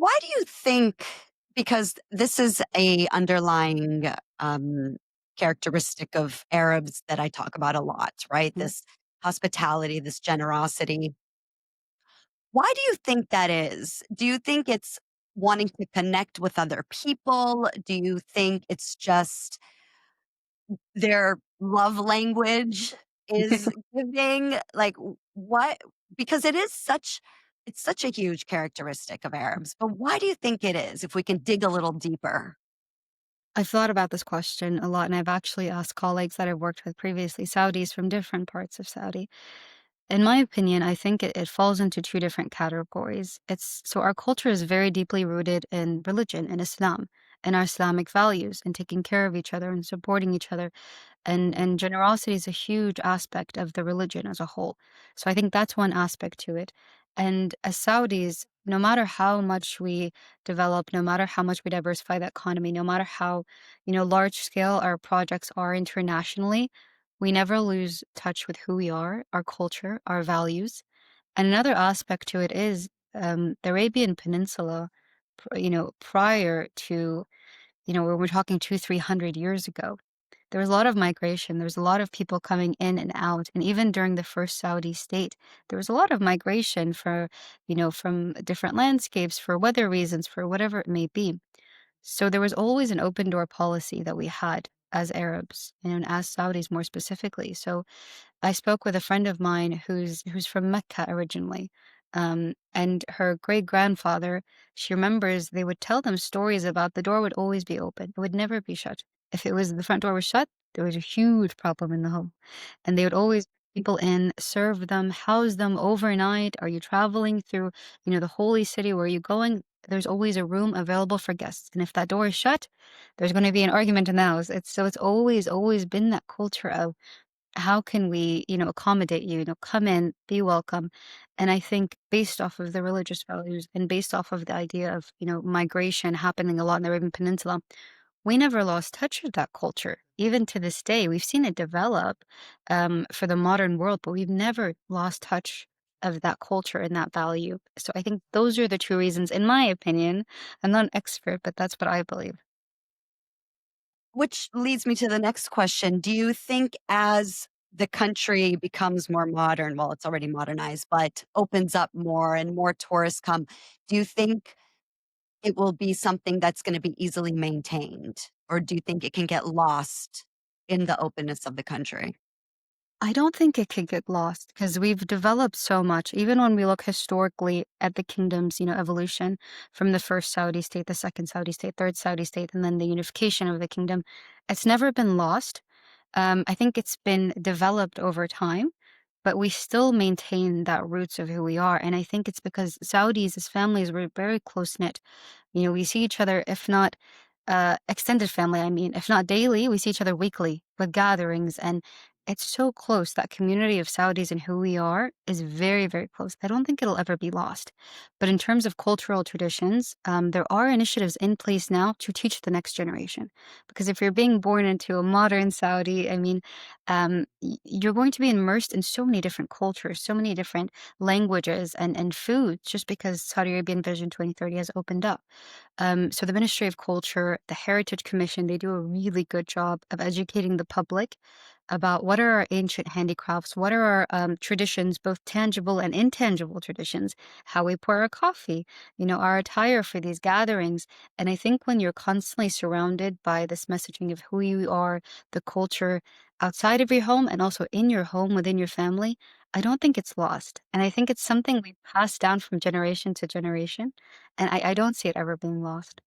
Why do you think, because this is a underlying um, characteristic of Arabs that I talk about a lot, right? Mhm. This hospitality, this generosity. Why do you think that is? Do you think it's wanting to connect with other people? Do you think it's just their love language is giving? Like, what? Because it's such a huge characteristic of Arabs, but why do you think it is, if we can dig a little deeper? I've thought about this question a lot, and I've actually asked colleagues that I've worked with previously, Saudis from different parts of Saudi. In my opinion, I think it falls into two different categories. It's so our culture is very deeply rooted in religion, in Islam, and our Islamic values, and taking care of each other and supporting each other. And generosity is a huge aspect of the religion as a whole. So I think that's one aspect to it. And as Saudis, no matter how much we develop, no matter how much we diversify the economy, no matter how, large scale our projects are internationally, we never lose touch with who we are, our culture, our values. And another aspect to it is the Arabian Peninsula, prior to, when we're talking 300 years ago, there was a lot of migration. There was a lot of people coming in and out. And even during the first Saudi state, there was a lot of migration from different landscapes, for weather reasons, for whatever it may be. So there was always an open door policy that we had as Arabs and as Saudis more specifically. So I spoke with a friend of mine who's from Mecca originally. And her great grandfather, she remembers they would tell them stories about the door would always be open. It would never be shut. If the front door was shut, there was a huge problem in the home. And they would always people in, serve them, house them overnight. Are you traveling through, the holy city? Where are you going? There's always a room available for guests. And if that door is shut, there's going to be an argument in the house. It's always been that culture of how can we, accommodate you, come in, be welcome. And I think based off of the religious values and based off of the idea of, migration happening a lot in the Arabian Peninsula, we never lost touch with that culture. Even to this day, we've seen it develop for the modern world, but we've never lost touch of that culture and that value. So I think those are the two reasons, in my opinion. I'm not an expert, but that's what I believe. Which leads me to the next question. Do you think as the country becomes more modern, well, it's already modernized, but opens up more and more tourists come, do you think it will be something that's gonna be easily maintained? Or do you think it can get lost in the openness of the country? I don't think it could get lost because we've developed so much. Even when we look historically at the kingdom's, evolution from the first Saudi state, the second Saudi state, third Saudi state, and then the unification of the kingdom, it's never been lost. I think it's been developed over time, but we still maintain that roots of who we are. And I think it's because Saudis as families were very close knit. We see each other, if not extended family, I mean, if not daily, we see each other weekly with gatherings. And it's so close. That community of Saudis and who we are is very, very close. I don't think it'll ever be lost. But in terms of cultural traditions, there are initiatives in place now to teach the next generation. Because if you're being born into a modern Saudi, I mean, you're going to be immersed in so many different cultures, so many different languages and foods, just because Saudi Arabian Vision 2030 has opened up. So the Ministry of Culture, the Heritage Commission, they do a really good job of educating the public about what are our ancient handicrafts, what are our traditions, both tangible and intangible traditions, how we pour our coffee, our attire for these gatherings. And I think when you're constantly surrounded by this messaging of who you are, the culture outside of your home and also in your home within your family, I don't think it's lost. And I think it's something we pass down from generation to generation. And I don't see it ever being lost.